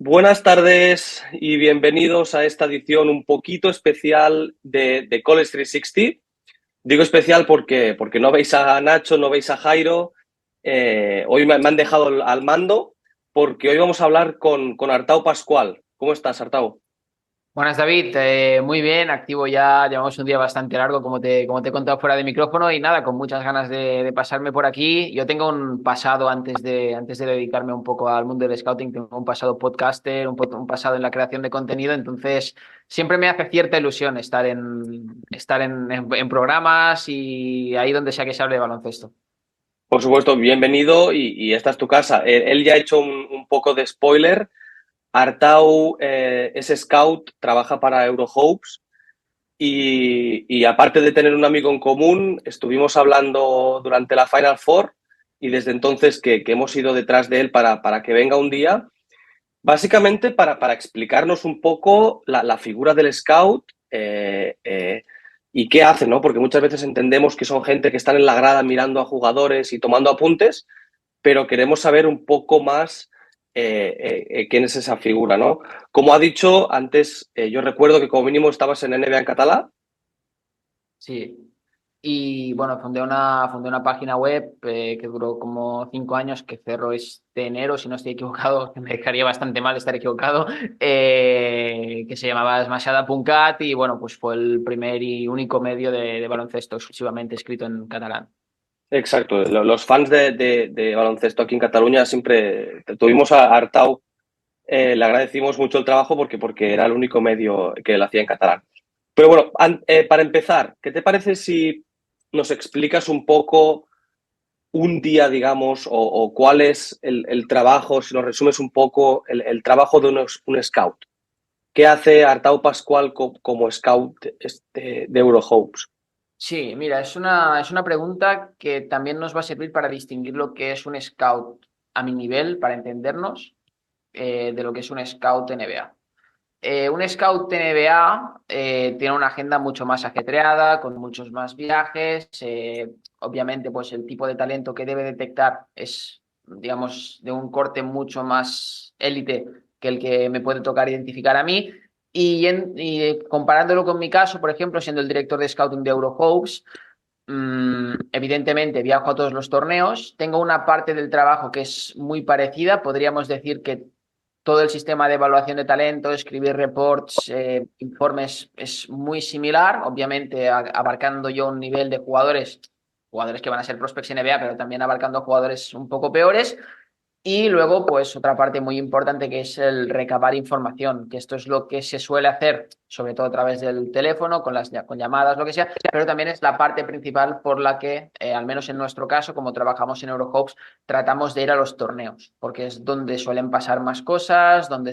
Buenas tardes y bienvenidos a esta edición un poquito especial de College 360. Digo especial porque no veis a Nacho, no veis a Jairo. Hoy me han dejado al mando porque hoy vamos a hablar con Artau Pascual. ¿Cómo estás, Artau? Buenas, David. Muy bien, activo ya. Llevamos un día bastante largo, como te he contado fuera de micrófono, y nada, con muchas ganas de pasarme por aquí. Yo tengo un pasado antes de dedicarme un poco al mundo del scouting, tengo un pasado podcaster, un pasado en la creación de contenido, entonces siempre me hace cierta ilusión estar en programas y ahí donde sea que se hable de baloncesto. Por supuesto, bienvenido y esta es tu casa. Él ya ha hecho un poco de spoiler. Artau es scout, trabaja para Eurohopes. Y aparte de tener un amigo en común, estuvimos hablando durante la Final Four y desde entonces que hemos ido detrás de él para que venga un día, básicamente para explicarnos un poco la figura del scout y qué hace, ¿no? Porque muchas veces entendemos que son gente que están en la grada mirando a jugadores y tomando apuntes, pero queremos saber un poco más quién es esa figura, ¿no? Como ha dicho antes, yo recuerdo que como mínimo estabas en NBA en catalán. Sí. Y bueno, fundé una página web que duró como 5 años, que cerró este enero, si no estoy equivocado, que me dejaría bastante mal estar equivocado, que se llamaba Smashada.cat, y bueno, pues fue el primer y único medio de baloncesto exclusivamente escrito en catalán. Exacto, los fans de baloncesto aquí en Cataluña siempre tuvimos a Artau, le agradecimos mucho el trabajo porque era el único medio que él hacía en catalán. Pero bueno, para empezar, ¿qué te parece si nos explicas un poco un día, digamos, o cuál es el trabajo, si nos resumes un poco el trabajo de un scout? ¿Qué hace Artau Pascual como scout de Eurohopes? Sí, mira, es una pregunta que también nos va a servir para distinguir lo que es un scout a mi nivel, para entendernos, de lo que es un scout NBA. Un scout NBA tiene una agenda mucho más ajetreada, con muchos más viajes. Obviamente, pues el tipo de talento que debe detectar es, digamos, de un corte mucho más élite que el que me puede tocar identificar a mí. Y comparándolo con mi caso, por ejemplo, siendo el director de scouting de Eurohopes, evidentemente viajo a todos los torneos. Tengo una parte del trabajo que es muy parecida. Podríamos decir que todo el sistema de evaluación de talento, escribir reports, informes, es muy similar, obviamente abarcando yo un nivel de jugadores que van a ser prospects NBA, pero también abarcando jugadores un poco peores. Y luego, pues otra parte muy importante, que es el recabar información, que esto es lo que se suele hacer, sobre todo a través del teléfono, con llamadas, lo que sea, pero también es la parte principal por la que, al menos en nuestro caso, como trabajamos en Eurohawks, tratamos de ir a los torneos, porque es donde suelen pasar más cosas, donde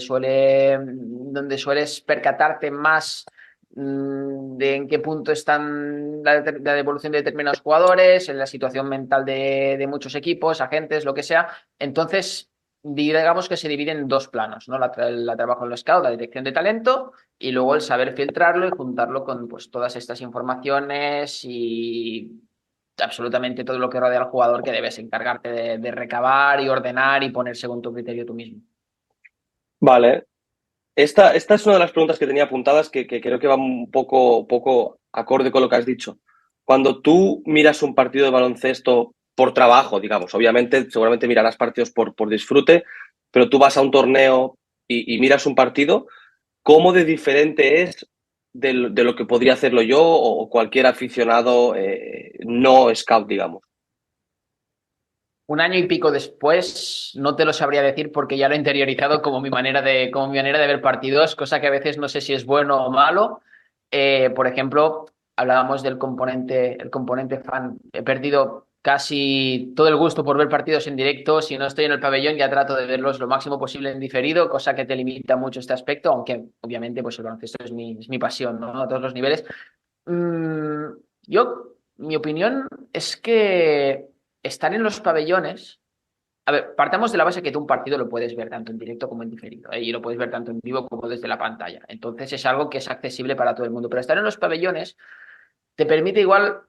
sueles percatarte más de en qué punto están la evolución de determinados jugadores, en la situación mental de muchos equipos, agentes, lo que sea. Entonces, digamos que se divide en dos planos, ¿no? La trabajo en los scout, la detección de talento, y luego el saber filtrarlo y juntarlo con, pues, todas estas informaciones y absolutamente todo lo que rodea al jugador, que debes encargarte de recabar y ordenar y poner según tu criterio tú mismo. Vale. Esta es una de las preguntas que tenía apuntadas que creo que va un poco acorde con lo que has dicho. Cuando tú miras un partido de baloncesto por trabajo, digamos, obviamente, seguramente mirarás partidos por disfrute, pero tú vas a un torneo y miras un partido, ¿cómo de diferente es de lo que podría hacerlo yo o cualquier aficionado no scout, digamos? Un año y pico después, no te lo sabría decir porque ya lo he interiorizado como mi manera de ver partidos, cosa que a veces no sé si es bueno o malo. Por ejemplo, hablábamos del el componente fan. He perdido casi todo el gusto por ver partidos en directo. Si no estoy en el pabellón, ya trato de verlos lo máximo posible en diferido, cosa que te limita mucho este aspecto, aunque obviamente pues el baloncesto es mi pasión, ¿no? A todos los niveles. Mm, mi opinión es que estar en los pabellones. A ver, partamos de la base que tú un partido lo puedes ver tanto en directo como en diferido, ¿eh? Y lo puedes ver tanto en vivo como desde la pantalla. Entonces es algo que es accesible para todo el mundo. Pero estar en los pabellones te permite igual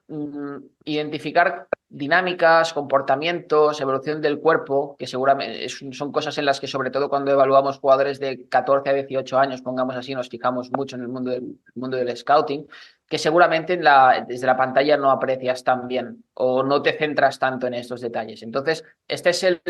identificar dinámicas, comportamientos, evolución del cuerpo, que seguramente son cosas en las que sobre todo cuando evaluamos jugadores de 14 a 18 años, pongamos así, nos fijamos mucho en el mundo del scouting, que seguramente desde la pantalla no aprecias tan bien o no te centras tanto en estos detalles. Entonces, este es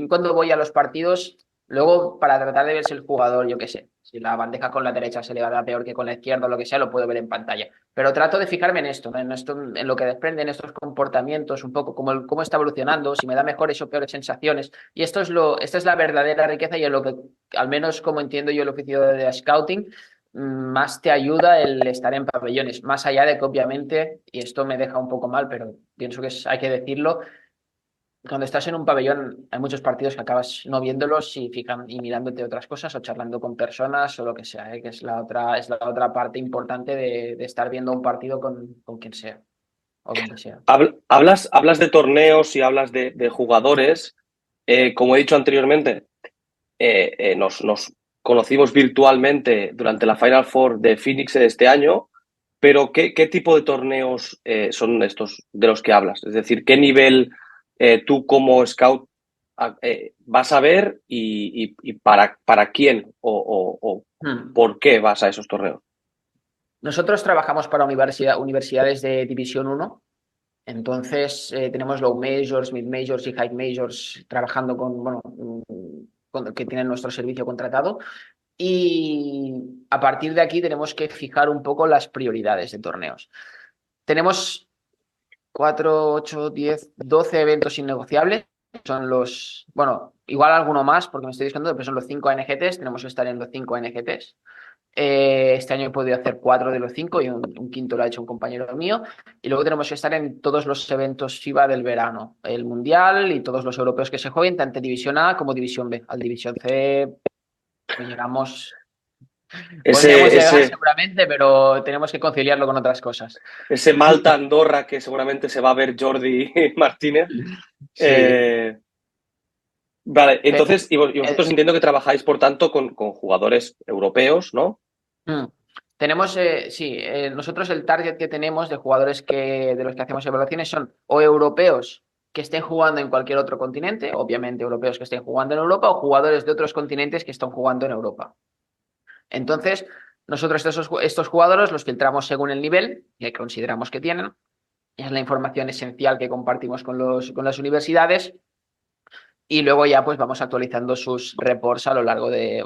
cuando voy a los partidos. Luego, para tratar de ver si el jugador, yo qué sé, si la bandeja con la derecha se le da peor que con la izquierda o lo que sea, lo puedo ver en pantalla. Pero trato de fijarme en esto, ¿no? En lo que desprenden estos comportamientos, un poco cómo está evolucionando, si me da mejores o peores sensaciones. Y esta es la verdadera riqueza y en lo que, al menos como entiendo yo el oficio de scouting, más te ayuda el estar en pabellones. Más allá de que obviamente, y esto me deja un poco mal, pero pienso que hay que decirlo, cuando estás en un pabellón hay muchos partidos que acabas no viéndolos y mirándote otras cosas o charlando con personas o lo que sea, ¿eh? Que es la otra parte importante de estar viendo un partido con quien sea o donde sea. Hablas de torneos y hablas de jugadores. Como he dicho anteriormente, nos conocimos virtualmente durante la Final Four de Phoenix de este año, pero ¿qué tipo de torneos son estos de los que hablas? Es decir, ¿qué nivel tú como scout vas a ver y para quién o Hmm. por qué vas a esos torneos? Nosotros trabajamos para universidades de División 1. Entonces, tenemos low majors, mid majors y high majors trabajando bueno, que tienen nuestro servicio contratado. Y a partir de aquí tenemos que fijar un poco las prioridades de torneos. Tenemos 4, 8, 10, 12 eventos innegociables. Son bueno, igual alguno más porque me estoy diciendo, pero son los 5 ANGTs. Tenemos que estar en los 5 ANGTs. Este año he podido hacer 4 de los 5 y un quinto lo ha hecho un compañero mío. Y luego tenemos que estar en todos los eventos FIBA del verano, el Mundial y todos los europeos que se jueguen, tanto División A como División B. Al División C no llegamos, podríamos Ese, llegar ese, seguramente, pero tenemos que conciliarlo con otras cosas. ese Malta-Andorra que seguramente se va a ver Jordi Martínez. Sí. Vale, Pero, entonces, y vosotros entiendo que trabajáis, por tanto, con jugadores europeos, ¿no? mm, tenemos, sí, nosotros el target que tenemos de jugadores de los que hacemos evaluaciones son o europeos que estén jugando en cualquier otro continente, obviamente europeos que estén jugando en Europa, o jugadores de otros continentes que están jugando en Europa. Entonces, nosotros estos jugadores los filtramos según el nivel que consideramos que tienen. Es la información esencial que compartimos con las universidades. Y luego ya pues vamos actualizando sus reports bueno, a lo largo de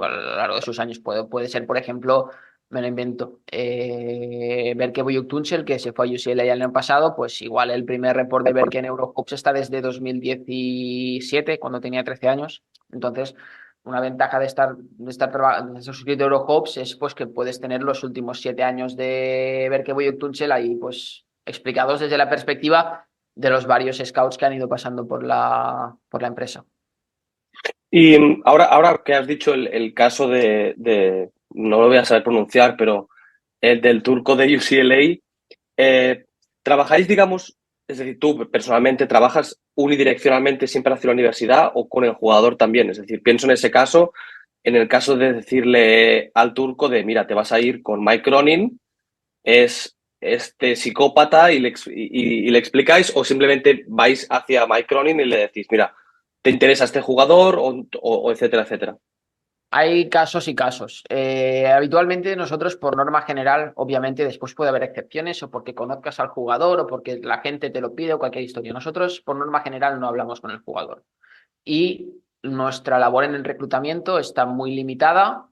sus años. Puede ser, por ejemplo, me lo invento, Berke Buyuktuncel, que se fue a UCLA el año pasado, pues igual el primer report de Berke en Eurohoops está desde 2017, cuando tenía 13 años. Entonces, una ventaja de suscrito a Eurohoops es pues que puedes tener los últimos 7 años de Berke Buyuktuncel ahí pues explicados desde la perspectiva de los varios scouts que han ido pasando por la empresa. Y ahora que has dicho el caso no lo voy a saber pronunciar, pero el del turco de UCLA, ¿trabajáis, digamos, es decir, tú personalmente trabajas unidireccionalmente siempre hacia la universidad o con el jugador también? Es decir, pienso en ese caso, en el caso de decirle al turco de, mira, te vas a ir con Mike Cronin, es este psicópata y le explicáis o simplemente vais hacia Mike Cronin y le decís, mira, ¿te interesa este jugador o etcétera, etcétera? Hay casos y casos. Habitualmente nosotros, por norma general, obviamente después puede haber excepciones o porque conozcas al jugador o porque la gente te lo pide o cualquier historia. Nosotros, por norma general, no hablamos con el jugador. Y nuestra labor en el reclutamiento está muy limitada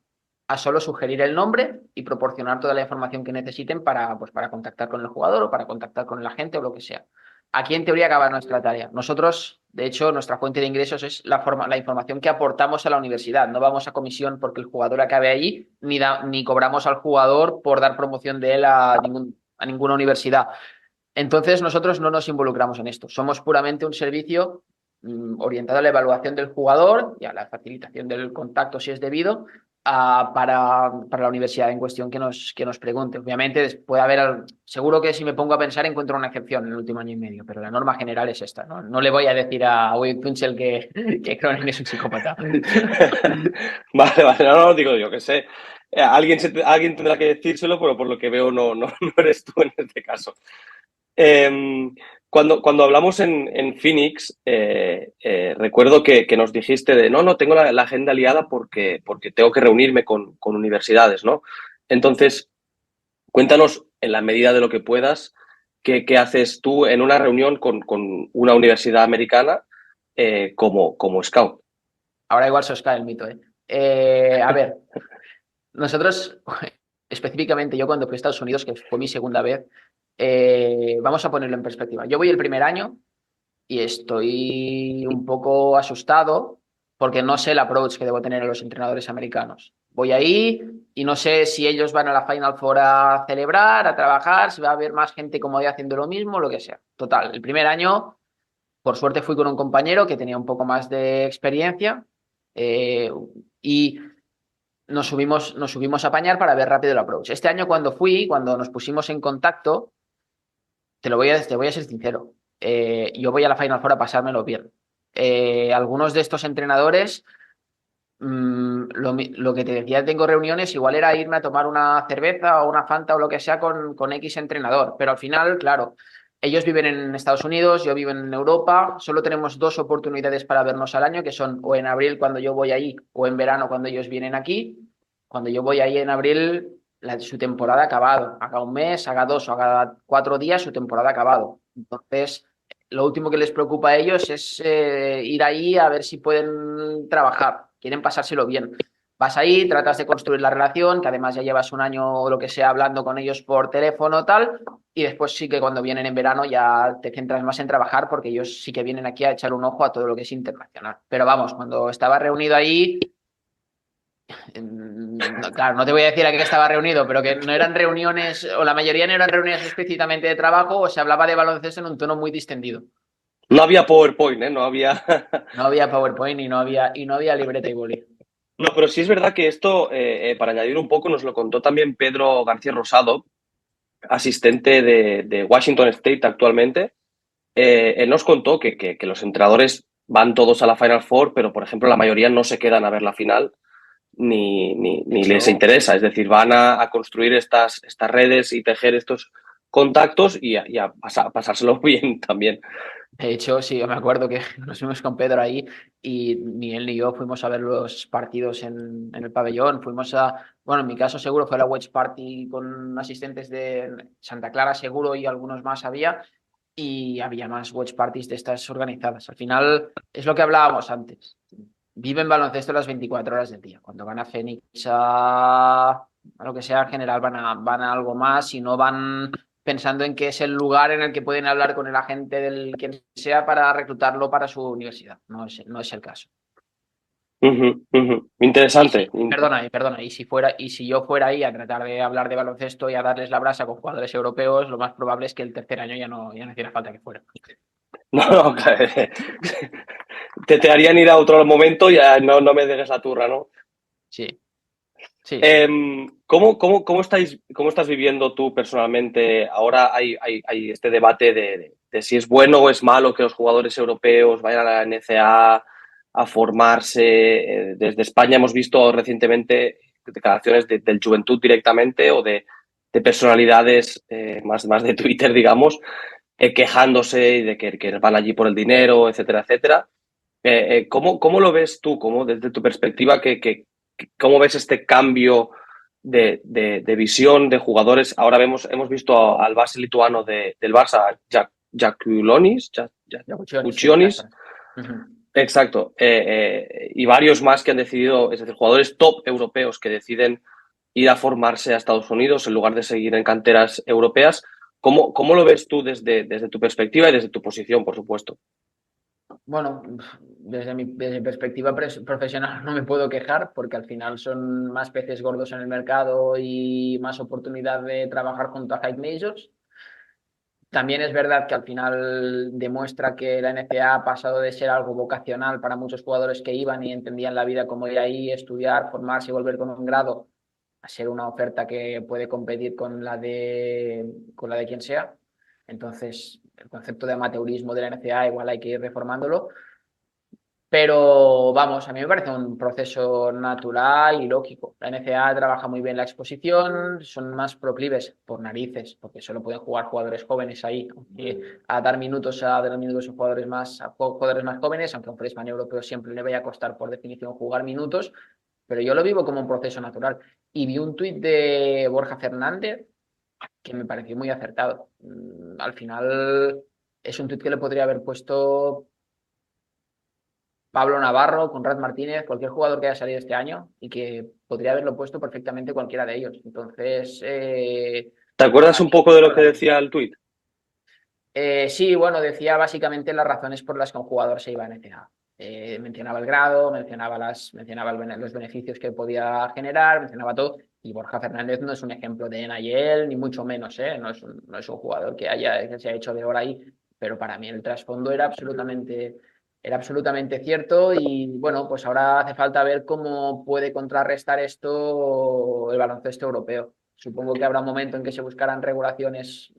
a solo sugerir el nombre y proporcionar toda la información que necesiten pues, para contactar con el jugador o para contactar con la gente o lo que sea. Aquí en teoría acaba nuestra tarea. Nosotros, de hecho, nuestra fuente de ingresos es la información que aportamos a la universidad. No vamos a comisión porque el jugador acabe allí, ni cobramos al jugador por dar promoción de él a ninguna universidad. Entonces, nosotros no nos involucramos en esto. Somos puramente un servicio orientado a la evaluación del jugador y a la facilitación del contacto, si es debido, para la universidad en cuestión que nos pregunte. Obviamente, puede haber, seguro que si me pongo a pensar, encuentro una excepción en el último año y medio, pero la norma general es esta. No le voy a decir a Will Punchel que Cronin es un psicópata. Vale, vale, no, digo, yo qué sé. alguien tendrá que decírselo, pero por lo que veo no eres tú en este caso. Eh, cuando hablamos en Phoenix, recuerdo que nos dijiste de no, tengo la agenda liada porque tengo que reunirme con universidades, ¿no? Entonces, cuéntanos en la medida de lo que puedas, qué haces tú en una reunión con una universidad americana como scout. Ahora igual se os cae el mito, ¿eh? A ver, nosotros, específicamente yo cuando fui a Estados Unidos, que fue mi segunda vez, vamos a ponerlo en perspectiva. Yo voy el primer año y estoy un poco asustado porque no sé el approach que debo tener a los entrenadores americanos. Voy ahí y no sé si ellos van a la Final Four a celebrar, a trabajar, si va a haber más gente como yo haciendo lo mismo, lo que sea. Total, el primer año, por suerte, fui con un compañero que tenía un poco más de experiencia eh, y nos subimos a apañar para ver rápido el approach. Este año cuando nos pusimos en contacto, te voy a ser sincero. Yo voy a la Final Four a pasármelo bien. Algunos de estos entrenadores, lo que te decía, tengo reuniones, igual era irme a tomar una cerveza o una Fanta o lo que sea con X entrenador. Pero al final, claro, ellos viven en Estados Unidos, yo vivo en Europa, solo tenemos dos oportunidades para vernos al año, que son o en abril cuando yo voy ahí o en verano cuando ellos vienen aquí. Cuando yo voy ahí en abril, su temporada ha acabado. Haga un mes, haga dos o haga 4 días, su temporada ha acabado. Entonces, lo último que les preocupa a ellos es ir ahí a ver si pueden trabajar. Quieren pasárselo bien. Vas ahí, tratas de construir la relación, que además ya llevas un año o lo que sea hablando con ellos por teléfono o tal, y después sí que cuando vienen en verano ya te centras más en trabajar porque ellos sí que vienen aquí a echar un ojo a todo lo que es internacional. Pero vamos, cuando estaba reunido ahí, no, claro, no te voy a decir a qué estaba reunido, pero que no eran reuniones, o la mayoría no eran reuniones explícitamente de trabajo, o se hablaba de baloncesto en un tono muy distendido. No había PowerPoint, ¿eh? No había. No había PowerPoint y no había libreta y boli. No, pero sí es verdad que esto, para añadir un poco, nos lo contó también Pedro García Rosado, asistente de Washington State actualmente. Él nos contó que los entrenadores van todos a la Final Four, pero por ejemplo la mayoría no se quedan a ver la final De ni les hecho, interesa. Es decir, van a construir estas redes y tejer estos contactos y a pasárselo bien también. de hecho, sí, yo me acuerdo que nos fuimos con Pedro ahí y ni él ni yo fuimos a ver los partidos en el pabellón. Bueno, en mi caso seguro fue la Wedge Party con asistentes de Santa Clara seguro y algunos más y había más Wedge Parties de estas organizadas. Al final es lo que hablábamos antes. Viven baloncesto las 24 horas del día. Cuando van a Phoenix a lo que sea, en general van a algo más y no van pensando en que es el lugar en el que pueden hablar con el agente del quien sea para reclutarlo para su universidad. No es el caso. Ujú, ujú. Y Interesante. si, perdona, y si yo fuera ahí a tratar de hablar de baloncesto y a darles la brasa con jugadores europeos, lo más probable es que el tercer año ya no hiciera falta que fuera. No, claro, te harían ir a otro momento y ya no me dejes la turra, ¿no? Sí, sí, sí. ¿Cómo estás viviendo tú personalmente? Ahora hay este debate de si es bueno o es malo que los jugadores europeos vayan a la NCAA a formarse. Desde España hemos visto recientemente declaraciones del Juventud directamente o de personalidades más de Twitter, digamos, quejándose y de que van allí por el dinero, etcétera, etcétera. ¿Cómo lo ves tú? Desde tu perspectiva, ¿cómo ves este cambio de visión de jugadores? Ahora hemos visto al base lituano del Barça, Jakulonis, Pucciones, sí, Puccionis, exacto. Ujú. exacto, y varios más que han decidido, es decir, jugadores top europeos que deciden ir a formarse a Estados Unidos en lugar de seguir en canteras europeas. ¿Cómo lo ves tú desde tu perspectiva y desde tu posición, por supuesto? Bueno, desde mi perspectiva profesional no me puedo quejar porque al final son más peces gordos en el mercado y más oportunidad de trabajar junto a Hype Majors. También es verdad que al final demuestra que la NCAA ha pasado de ser algo vocacional para muchos jugadores que iban y entendían la vida como ir ahí, estudiar, formarse y volver con un grado, a ser una oferta que puede competir con la de quien sea. Entonces, el concepto de amateurismo de la NCAA igual hay que ir reformándolo. Pero vamos, a mí me parece un proceso natural y lógico. La NCAA trabaja muy bien la exposición, son más proclives por narices, porque solo pueden jugar jugadores jóvenes ahí, y a dar minutos a jugadores más jóvenes, aunque a un freshman europeo siempre le vaya a costar por definición jugar minutos, pero yo lo vivo como un proceso natural. Y vi un tuit de Borja Fernández que me pareció muy acertado. Al final es un tuit que le podría haber puesto Pablo Navarro, Conrad Martínez, cualquier jugador que haya salido este año y que podría haberlo puesto perfectamente cualquiera de ellos. Entonces, ¿Te acuerdas para un mí, poco de lo que decía el tuit? sí, bueno, decía básicamente las razones por las que un jugador se iba a NCAA. Mencionaba el grado, mencionaba los beneficios que podía generar, mencionaba todo. Y Borja Fernández no es un ejemplo de NIL, ni mucho menos, ¿eh? No es un jugador que se ha hecho de oro ahí, pero para mí el trasfondo era absolutamente cierto. Y bueno, pues ahora hace falta ver cómo puede contrarrestar esto el baloncesto europeo. Supongo que habrá un momento en que se buscarán regulaciones.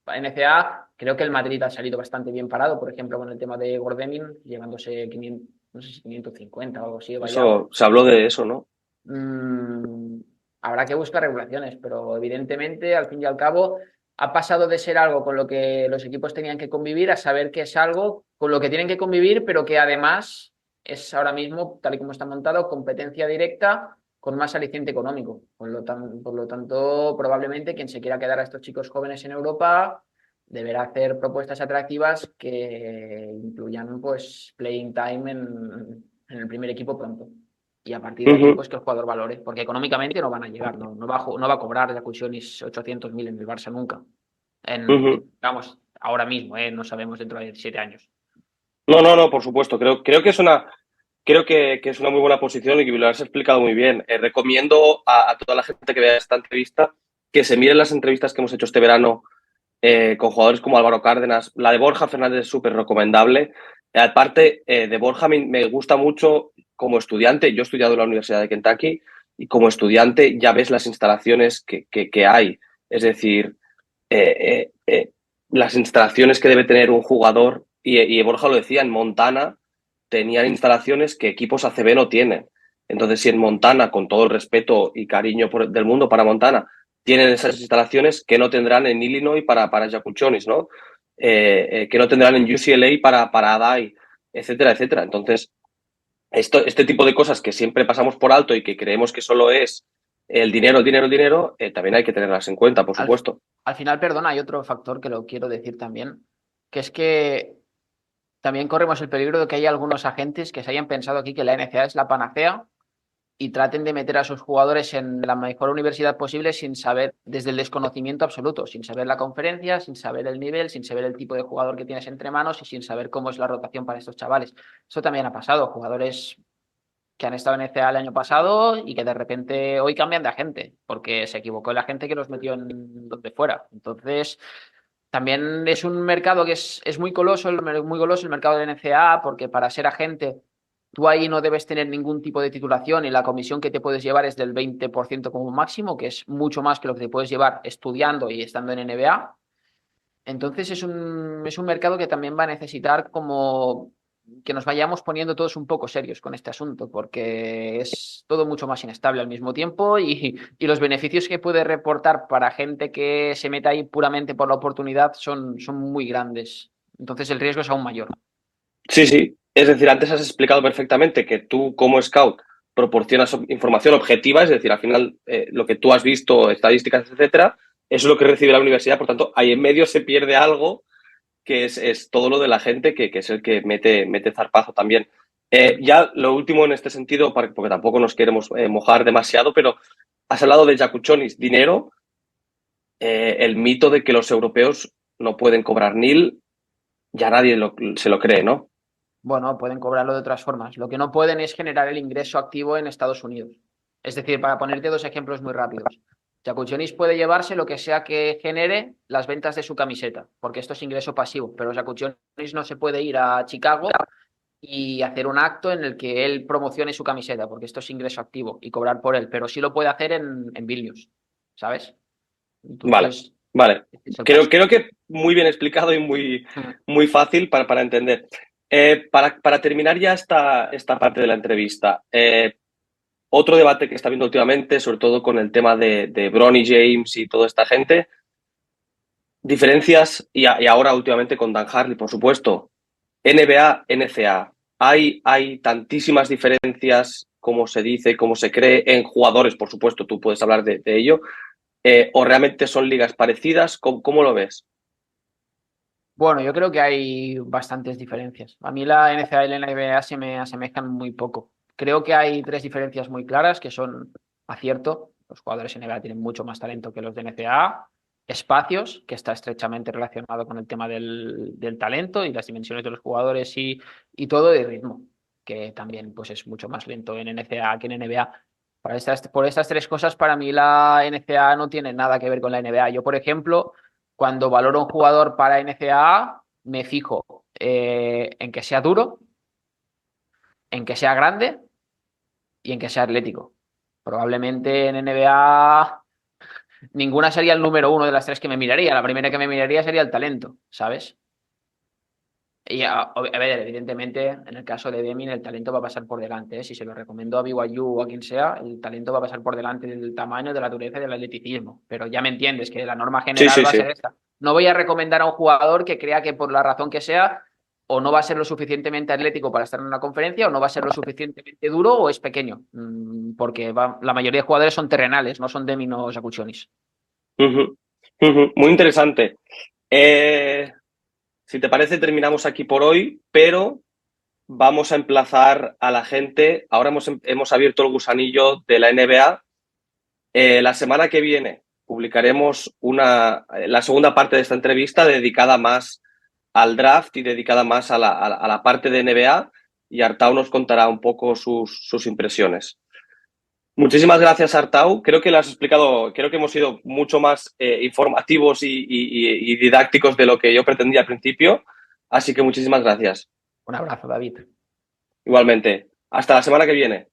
NCAA, creo que el Madrid ha salido bastante bien parado, por ejemplo, con el tema de Gordemin, llevándose 500, no sé si 550 o algo así, vaya. Eso, se habló de eso, ¿no? Mm, habrá que buscar regulaciones, pero evidentemente, al fin y al cabo, ha pasado de ser algo con lo que los equipos tenían que convivir a saber que es algo con lo que tienen que convivir, pero que además es ahora mismo, tal y como está montado, competencia directa con más aliciente económico. Por lo tanto, probablemente quien se quiera quedar a estos chicos jóvenes en Europa deberá hacer propuestas atractivas que incluyan pues playing time en el primer equipo pronto. Y a partir de aquí, Ujú, pues que el jugador valore, porque económicamente no van a llegar, no va a cobrar de Jacuzzonis 800.000 en el Barça nunca. ujú. Vamos, ahora mismo, no sabemos dentro de 7 años. No, no, no, por supuesto. Creo que es que es una muy buena posición y que lo has explicado muy bien. Recomiendo a toda la gente que vea esta entrevista que se miren las entrevistas que hemos hecho este verano con jugadores como Álvaro Cárdenas. La de Borja Fernández es súper recomendable. Aparte de Borja, me gusta mucho como estudiante. Yo he estudiado en la Universidad de Kentucky y como estudiante ya ves las instalaciones que hay. Es decir, eh, eh, eh, las instalaciones que debe tener un jugador, y Borja lo decía, en Montana tenían instalaciones que equipos ACB no tienen. Entonces, si en Montana, con todo el respeto y cariño del mundo para Montana, tienen esas instalaciones que no tendrán en Illinois para Jacuchonis, ¿no? Que no tendrán en UCLA para Adai, etcétera, etcétera. Entonces, este tipo de cosas que siempre pasamos por alto y que creemos que solo es el dinero, el dinero, el dinero, también hay que tenerlas en cuenta, por Al, supuesto. al final, perdona, hay otro factor que lo quiero decir también, que es que también corremos el peligro de que haya algunos agentes que se hayan pensado aquí que la NCAA es la panacea y traten de meter a sus jugadores en la mejor universidad posible sin saber, desde el desconocimiento absoluto, sin saber la conferencia, sin saber el nivel, sin saber el tipo de jugador que tienes entre manos y sin saber cómo es la rotación para estos chavales. Eso también ha pasado, jugadores que han estado en ECA el año pasado y que de repente hoy cambian de agente, porque se equivocó el agente que los metió en donde fuera. Entonces, también es un mercado que es muy goloso el mercado de NCAA, porque para ser agente tú ahí no debes tener ningún tipo de titulación y la comisión que te puedes llevar es del 20% como máximo, que es mucho más que lo que te puedes llevar estudiando y estando en NBA. Entonces es un mercado que también va a necesitar como que nos vayamos poniendo todos un poco serios con este asunto, porque es todo mucho más inestable al mismo tiempo y los beneficios que puede reportar para gente que se meta ahí puramente por la oportunidad son muy grandes. Entonces el riesgo es aún mayor. Sí, sí. Es decir, antes has explicado perfectamente que tú como scout proporcionas información objetiva, es decir, al final lo que tú has visto, estadísticas, etcétera, eso es lo que recibe la universidad. Por tanto, ahí en medio se pierde algo que es todo lo de la gente, que es el que mete zarpazo también. Ya lo último en este sentido, porque tampoco nos queremos mojar demasiado, pero has hablado de Jacuchonis, dinero, el mito de que los europeos no pueden cobrar NIL, ya nadie se lo cree, ¿no? Bueno, pueden cobrarlo de otras formas. Lo que no pueden es generar el ingreso activo en Estados Unidos. Es decir, para ponerte dos ejemplos muy rápidos. Jacuchonis puede llevarse lo que sea que genere las ventas de su camiseta, porque esto es ingreso pasivo, pero Jacuchonis no se puede ir a Chicago y hacer un acto en el que él promocione su camiseta, porque esto es ingreso activo y cobrar por él, pero sí lo puede hacer en Vilnius, ¿sabes? Vale, Entonces, vale. este es el caso. Creo que muy bien explicado y muy fácil para entender. Para terminar ya esta parte de la entrevista, otro debate que está viendo últimamente, sobre todo con el tema de Bronny James y toda esta gente, diferencias, y ahora últimamente con Dan Harley, por supuesto, NBA, NCAA. Hay tantísimas diferencias, como se dice, como se cree, en jugadores, por supuesto, tú puedes hablar de ello, o realmente son ligas parecidas. ¿Cómo lo ves? Bueno, yo creo que hay bastantes diferencias. A mí la NCAA y la NBA se me asemejan muy poco. Creo que hay tres diferencias muy claras que son acierto. Los jugadores NBA tienen mucho más talento que los de NCAA. Espacios, que está estrechamente relacionado con el tema del talento y las dimensiones de los jugadores y todo, de ritmo, que también pues, es mucho más lento en NCAA que en NBA. Por estas tres cosas, para mí la NCAA no tiene nada que ver con la NBA. Yo, por ejemplo, cuando valoro un jugador para NCAA, me fijo en que sea duro, en que sea grande y en que sea atlético. Probablemente en NBA ninguna sería el número uno de las tres que me miraría. La primera que me miraría sería el talento, ¿sabes? Y a ver, evidentemente, en el caso de Demin, el talento va a pasar por delante, ¿eh? Si se lo recomiendo a BYU o a quien sea, el talento va a pasar por delante del tamaño, de la dureza y del atleticismo. Pero ya me entiendes que la norma Sí, general sí, va a sí. ser esta. No voy a recomendar a un jugador que crea que por la razón que sea, o no va a ser lo suficientemente atlético para estar en una conferencia, o no va a ser lo suficientemente duro, o es pequeño. Porque la mayoría de jugadores son terrenales, no son Demin o Sakuchonis. Ujú, ujú. Muy interesante. Si te parece, terminamos aquí por hoy, pero vamos a emplazar a la gente. Ahora hemos abierto el gusanillo de la NBA. La semana que viene publicaremos la segunda parte de esta entrevista dedicada más al draft y dedicada más a la parte de NBA, y Artau nos contará un poco sus impresiones. Muchísimas gracias, Artau. Creo que lo has explicado, creo que hemos sido mucho más informativos y didácticos de lo que yo pretendía al principio. Así que muchísimas gracias. Un abrazo, David. Igualmente. Hasta la semana que viene.